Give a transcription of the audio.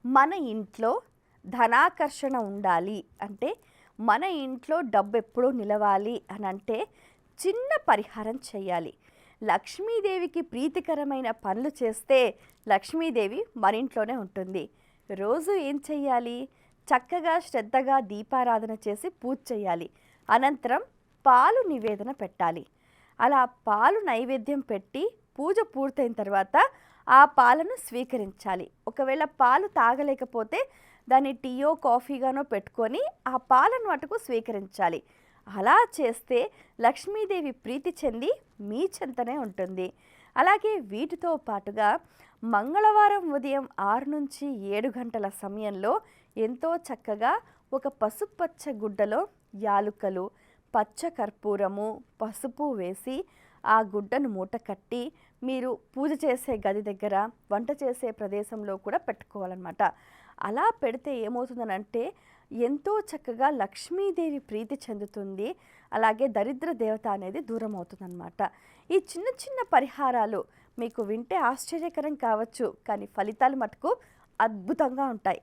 మన ఇంట్లో ధనాకర్షణ ఉండాలి అంటే, మన ఇంట్లో డబ్బు ఎప్పుడూ నిలవాలి అని అంటే చిన్న పరిహారం చేయాలి. లక్ష్మీదేవికి ప్రీతికరమైన పనులు చేస్తే లక్ష్మీదేవి మన ఇంట్లోనే ఉంటుంది. రోజు ఏం చెయ్యాలి? చక్కగా శ్రద్ధగా దీపారాధన చేసి పూజ చేయాలి. అనంతరం పాలు నివేదన పెట్టాలి. అలా పాలు నైవేద్యం పెట్టి పూజ పూర్తయిన తర్వాత ఆ పాలను స్వీకరించాలి. ఒకవేళ పాలు తాగలేకపోతే దాన్ని టీయో కాఫీగానో పెట్టుకొని ఆ పాలను మటుకు స్వీకరించాలి. అలా చేస్తే లక్ష్మీదేవి ప్రీతి చెంది మీ చెంతనే ఉంటుంది. అలాగే వీటితో పాటుగా మంగళవారం ఉదయం 6 నుంచి 7 గంటల సమయంలో ఎంతో చక్కగా ఒక పసుపచ్చ గుడ్డలో యాలుకలు, పచ్చ కర్పూరము, పసుపు వేసి ఆ గుడ్డను మూట కట్టి మీరు పూజ చేసే గది దగ్గర, వంట చేసే ప్రదేశంలో కూడా పెట్టుకోవాలన్నమాట. అలా పెడితే ఏమవుతుందనంటే ఎంతో చక్కగా లక్ష్మీదేవి ప్రీతి చెందుతుంది. అలాగే దరిద్ర దేవత అనేది దూరం అవుతుందన్నమాట. ఈ చిన్న చిన్న పరిహారాలు మీకు వింటే ఆశ్చర్యకరం కావచ్చు, కానీ ఫలితాలు మటుకు అద్భుతంగా ఉంటాయి.